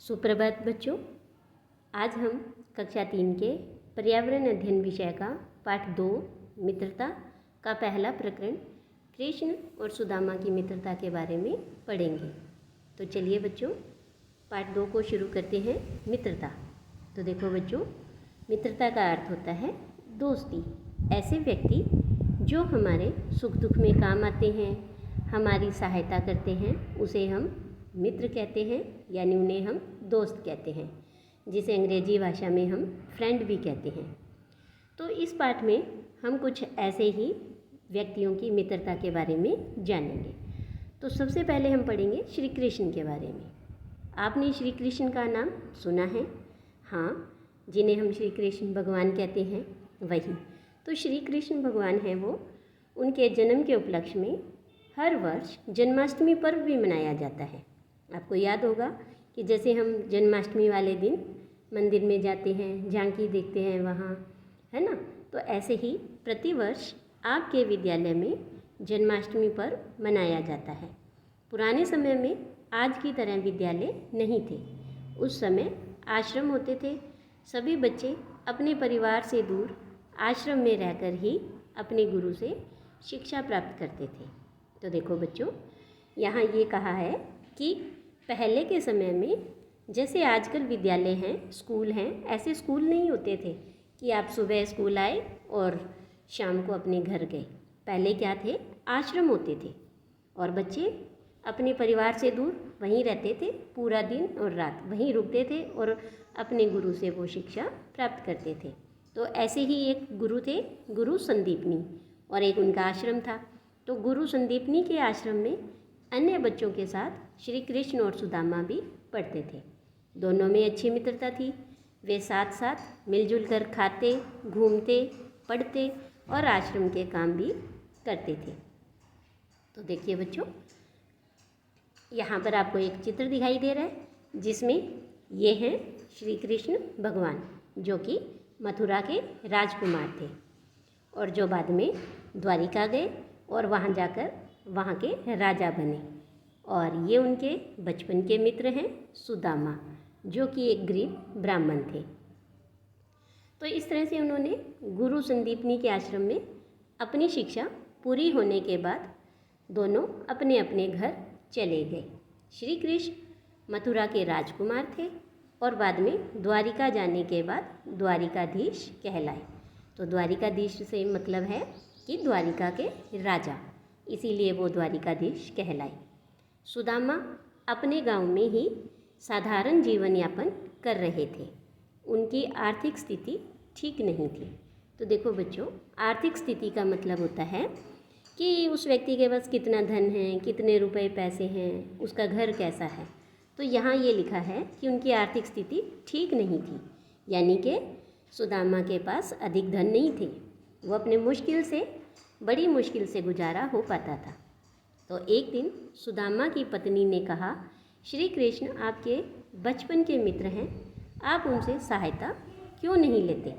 सुप्रभात बच्चों। आज हम कक्षा 3 के पर्यावरण अध्ययन विषय का पाठ 2 मित्रता का पहला प्रकरण कृष्ण और सुदामा की मित्रता के बारे में पढ़ेंगे। तो चलिए बच्चों, पाठ 2 को शुरू करते हैं। मित्रता। तो देखो बच्चों, मित्रता का अर्थ होता है दोस्ती। ऐसे व्यक्ति जो हमारे सुख दुख में काम आते हैं, हमारी सहायता करते हैं, उसे हम मित्र कहते हैं, यानी उन्हें हम दोस्त कहते हैं, जिसे अंग्रेजी भाषा में हम फ्रेंड भी कहते हैं। तो इस पाठ में हम कुछ ऐसे ही व्यक्तियों की मित्रता के बारे में जानेंगे। तो सबसे पहले हम पढ़ेंगे श्री कृष्ण के बारे में। आपने श्री कृष्ण का नाम सुना है? हाँ, जिन्हें हम श्री कृष्ण भगवान कहते हैं, वही। तो श्री कृष्ण भगवान हैं वो। उनके जन्म के उपलक्ष्य में हर वर्ष जन्माष्टमी पर्व भी मनाया जाता है। आपको याद होगा कि जैसे हम जन्माष्टमी वाले दिन मंदिर में जाते हैं, झांकी देखते हैं वहाँ, है ना। तो ऐसे ही प्रतिवर्ष आपके विद्यालय में जन्माष्टमी पर्व मनाया जाता है। पुराने समय में आज की तरह विद्यालय नहीं थे। उस समय आश्रम होते थे। सभी बच्चे अपने परिवार से दूर आश्रम में रहकर ही अपने गुरु से शिक्षा प्राप्त करते थे। तो देखो बच्चों, यहाँ ये कहा है कि पहले के समय में जैसे आजकल विद्यालय हैं, स्कूल हैं, ऐसे स्कूल नहीं होते थे कि आप सुबह स्कूल आए और शाम को अपने घर गए। पहले क्या थे, आश्रम होते थे और बच्चे अपने परिवार से दूर वहीं रहते थे। पूरा दिन और रात वहीं रुकते थे और अपने गुरु से वो शिक्षा प्राप्त करते थे। तो ऐसे ही एक गुरु थे, गुरु संदीपनी, और एक उनका आश्रम था। तो गुरु संदीपनी के आश्रम में अन्य बच्चों के साथ श्री कृष्ण और सुदामा भी पढ़ते थे। दोनों में अच्छी मित्रता थी। वे साथ साथ मिलजुल कर खाते, घूमते, पढ़ते और आश्रम के काम भी करते थे। तो देखिए बच्चों, यहाँ पर आपको एक चित्र दिखाई दे रहा है जिसमें ये हैं श्री कृष्ण भगवान, जो कि मथुरा के राजकुमार थे और जो बाद में द्वारिका गए और वहाँ जाकर वहाँ के राजा बने। और ये उनके बचपन के मित्र हैं सुदामा, जो कि एक गरीब ब्राह्मण थे। तो इस तरह से उन्होंने गुरु संदीपनी के आश्रम में अपनी शिक्षा पूरी होने के बाद दोनों अपने अपने घर चले गए। श्री कृष्ण मथुरा के राजकुमार थे और बाद में द्वारिका जाने के बाद द्वारिकाधीश कहलाए। तो द्वारिकाधीश से मतलब है कि द्वारिका के राजा, इसीलिए वो द्वारिकाधीश कहलाए। सुदामा अपने गांव में ही साधारण जीवन यापन कर रहे थे। उनकी आर्थिक स्थिति ठीक नहीं थी। तो देखो बच्चों, आर्थिक स्थिति का मतलब होता है कि उस व्यक्ति के पास कितना धन है, कितने रुपए पैसे हैं, उसका घर कैसा है। तो यहाँ ये लिखा है कि उनकी आर्थिक स्थिति ठीक नहीं थी, यानी कि सुदामा के पास अधिक धन नहीं थे। वो अपने बड़ी मुश्किल से गुजारा हो पाता था। तो एक दिन सुदामा की पत्नी ने कहा, श्री कृष्ण आपके बचपन के मित्र हैं, आप उनसे सहायता क्यों नहीं लेते।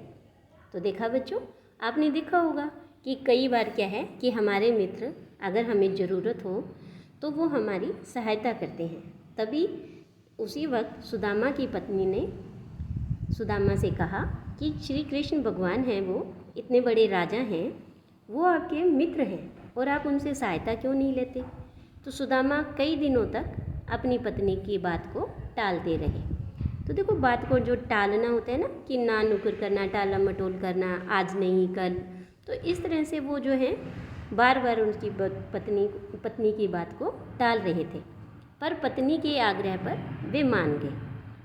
तो देखा बच्चों, आपने देखा होगा कि कई बार क्या है कि हमारे मित्र अगर हमें ज़रूरत हो तो वो हमारी सहायता करते हैं। तभी उसी वक्त सुदामा की पत्नी ने सुदामा से कहा कि श्री कृष्ण भगवान हैं, वो इतने बड़े राजा हैं, वो आपके मित्र हैं और आप उनसे सहायता क्यों नहीं लेते। तो सुदामा कई दिनों तक अपनी पत्नी की बात को टालते रहे। तो देखो, बात को जो टालना होता है ना, कि ना नुकुर करना, टाला मटोल करना, आज नहीं कल, तो इस तरह से वो जो है बार बार उनकी पत्नी की बात को टाल रहे थे। पर पत्नी के आग्रह पर वे मान गए।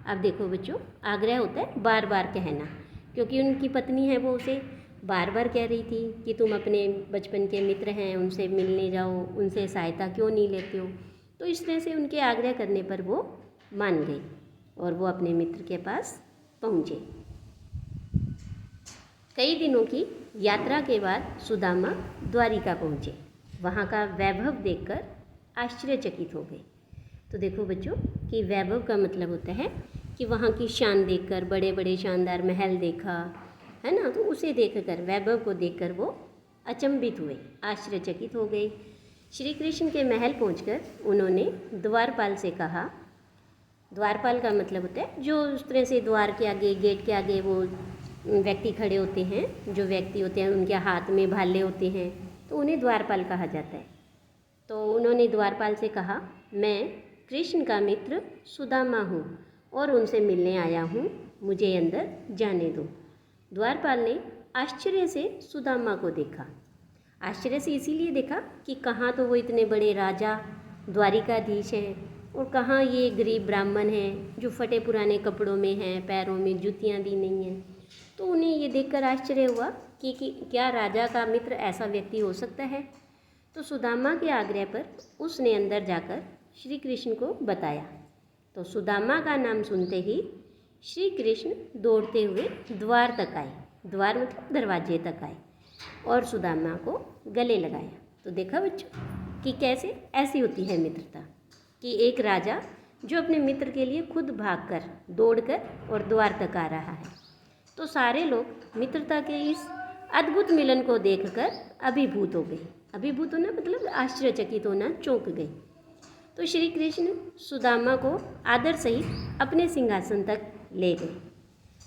अब देखो बच्चों, आग्रह होता है बार बार कहना, क्योंकि उनकी पत्नी है वो उसे बार बार कह रही थी कि तुम अपने बचपन के मित्र हैं, उनसे मिलने जाओ, उनसे सहायता क्यों नहीं लेते हो। तो इस तरह से उनके आग्रह करने पर वो मान गई और वो अपने मित्र के पास पहुँचे। कई दिनों की यात्रा के बाद सुदामा द्वारिका पहुँचे। वहाँ का वैभव देखकर आश्चर्यचकित हो गए। तो देखो बच्चों, कि वैभव का मतलब होता है कि वहाँ की शान देखकर, बड़े बड़े शानदार महल देखा, है ना। तो उसे देखकर, वैभव को देखकर वो अचंभित हुए, आश्चर्यचकित हो गए। श्री कृष्ण के महल पहुंचकर उन्होंने द्वारपाल से कहा, द्वारपाल का मतलब होता है जो उस तरह से द्वार के आगे, गेट के आगे वो व्यक्ति खड़े होते हैं, जो व्यक्ति होते हैं उनके हाथ में भाले होते हैं, तो उन्हें द्वारपाल कहा जाता है। तो उन्होंने द्वारपाल से कहा, मैं कृष्ण का मित्र सुदामा हूँ और उनसे मिलने आया हूँ, मुझे अंदर जाने दो। द्वारपाल ने आश्चर्य से सुदामा को देखा। आश्चर्य से इसीलिए देखा कि कहाँ तो वो इतने बड़े राजा द्वारिकाधीश हैं और कहाँ ये गरीब ब्राह्मण हैं जो फटे पुराने कपड़ों में हैं, पैरों में जूतियाँ भी नहीं हैं। तो उन्हें ये देखकर आश्चर्य हुआ कि क्या राजा का मित्र ऐसा व्यक्ति हो सकता है। तो सुदामा के आग्रह पर उसने अंदर जाकर श्री कृष्ण को बताया। तो सुदामा का नाम सुनते ही श्री कृष्ण दौड़ते हुए द्वार तक आए, द्वार मतलब दरवाजे तक आए और सुदामा को गले लगाया। तो देखा बच्चों कि कैसे ऐसी होती है मित्रता, कि एक राजा जो अपने मित्र के लिए खुद भागकर, दौड़कर और द्वार तक आ रहा है। तो सारे लोग मित्रता के इस अद्भुत मिलन को देखकर अभिभूत हो गए। अभिभूत होना मतलब आश्चर्यचकित होना, चौंक गए। तो श्री कृष्ण सुदामा को आदर सहित अपने सिंहासन तक ले गए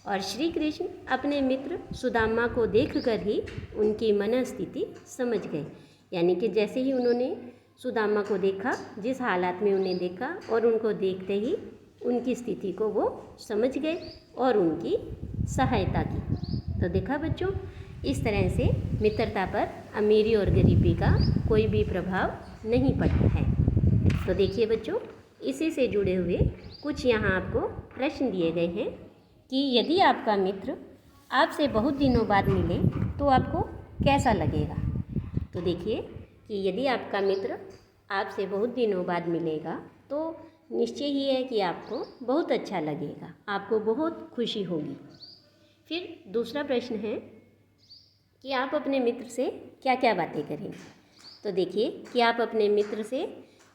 और श्री कृष्ण अपने मित्र सुदामा को देखकर ही उनकी मनस्थिति समझ गए। यानी कि जैसे ही उन्होंने सुदामा को देखा, जिस हालात में उन्हें देखा और उनको देखते ही उनकी स्थिति को वो समझ गए और उनकी सहायता की। तो देखा बच्चों, इस तरह से मित्रता पर अमीरी और गरीबी का कोई भी प्रभाव नहीं पड़ता है। तो देखिए बच्चों, इसी से जुड़े हुए कुछ यहाँ आपको प्रश्न दिए गए हैं कि यदि आपका मित्र आपसे बहुत दिनों बाद मिले तो आपको कैसा लगेगा। तो देखिए कि यदि आपका मित्र आपसे बहुत दिनों बाद मिलेगा तो निश्चय ही है कि आपको बहुत अच्छा लगेगा, आपको बहुत खुशी होगी। फिर दूसरा प्रश्न है कि आप अपने मित्र से क्या क्या बातें करेंगे। तो देखिए कि आप अपने मित्र से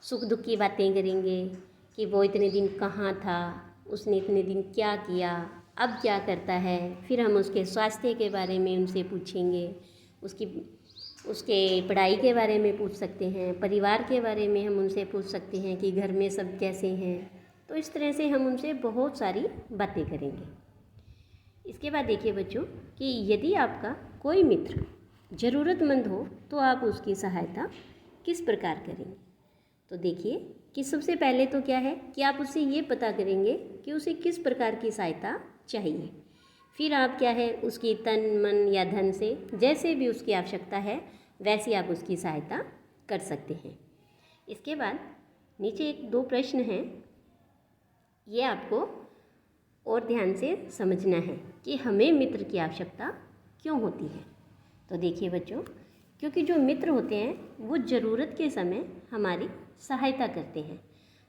सुख दुख की बातें करेंगे कि वो इतने दिन कहाँ था, उसने इतने दिन क्या किया, अब क्या करता है। फिर हम उसके स्वास्थ्य के बारे में उनसे पूछेंगे, उसके पढ़ाई के बारे में पूछ सकते हैं, परिवार के बारे में हम उनसे पूछ सकते हैं कि घर में सब कैसे हैं। तो इस तरह से हम उनसे बहुत सारी बातें करेंगे। इसके बाद देखिए बच्चों कि यदि आपका कोई मित्र ज़रूरतमंद हो तो आप उसकी सहायता किस प्रकार करेंगे। तो देखिए कि सबसे पहले तो क्या है कि आप उससे ये पता करेंगे कि उसे किस प्रकार की सहायता चाहिए। फिर आप क्या है उसकी तन मन या धन से जैसे भी उसकी आवश्यकता है वैसे आप उसकी सहायता कर सकते हैं। इसके बाद नीचे एक दो प्रश्न हैं, ये आपको और ध्यान से समझना है कि हमें मित्र की आवश्यकता क्यों होती है। तो देखिए बच्चों, क्योंकि जो मित्र होते हैं वो ज़रूरत के समय हमारी सहायता करते हैं,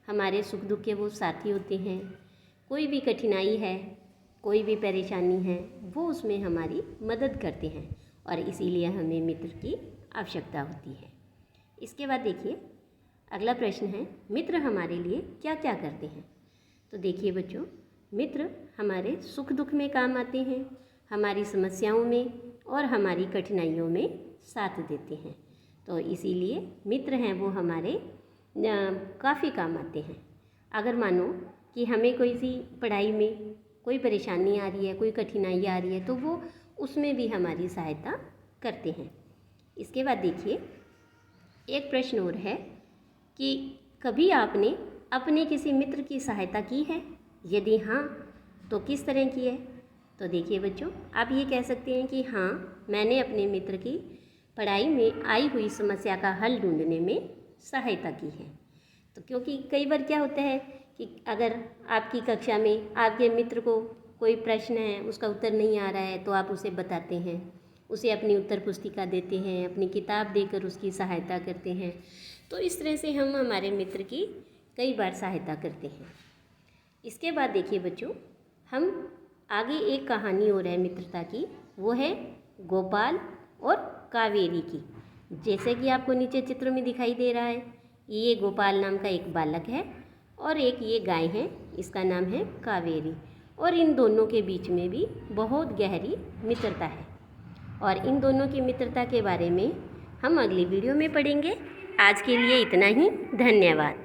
हमारे सुख दुख के वो साथी होते हैं। कोई भी कठिनाई है, कोई भी परेशानी है, वो उसमें हमारी मदद करते हैं और इसीलिए हमें मित्र की आवश्यकता होती है। इसके बाद देखिए अगला प्रश्न है, मित्र हमारे लिए क्या क्या करते हैं। तो देखिए बच्चों, मित्र हमारे सुख दुख में काम आते हैं, हमारी समस्याओं में और हमारी कठिनाइयों में साथ देते हैं। तो इसीलिए मित्र हैं वो हमारे काफ़ी काम आते हैं। अगर मानो कि हमें कोई सी पढ़ाई में कोई परेशानी आ रही है, कोई कठिनाई आ रही है, तो वो उसमें भी हमारी सहायता करते हैं। इसके बाद देखिए एक प्रश्न और है कि कभी आपने अपने किसी मित्र की सहायता की है, यदि हाँ तो किस तरह की है। तो देखिए बच्चों, आप ये कह सकते हैं कि हाँ, मैंने अपने मित्र की पढ़ाई में आई हुई समस्या का हल ढूंढने में सहायता की है। तो क्योंकि कई बार क्या होता है कि अगर आपकी कक्षा में आपके मित्र को कोई प्रश्न है, उसका उत्तर नहीं आ रहा है, तो आप उसे बताते हैं, उसे अपनी उत्तर पुस्तिका देते हैं, अपनी किताब देकर उसकी सहायता करते हैं। तो इस तरह से हम हमारे मित्र की कई बार सहायता करते हैं। इसके बाद देखिए बच्चों, हम आगे एक कहानी और है मित्रता की, वो है गोपाल और कावेरी की। जैसे कि आपको नीचे चित्र में दिखाई दे रहा है, ये गोपाल नाम का एक बालक है और एक ये गाय है, इसका नाम है कावेरी। और इन दोनों के बीच में भी बहुत गहरी मित्रता है और इन दोनों की मित्रता के बारे में हम अगली वीडियो में पढ़ेंगे। आज के लिए इतना ही, धन्यवाद।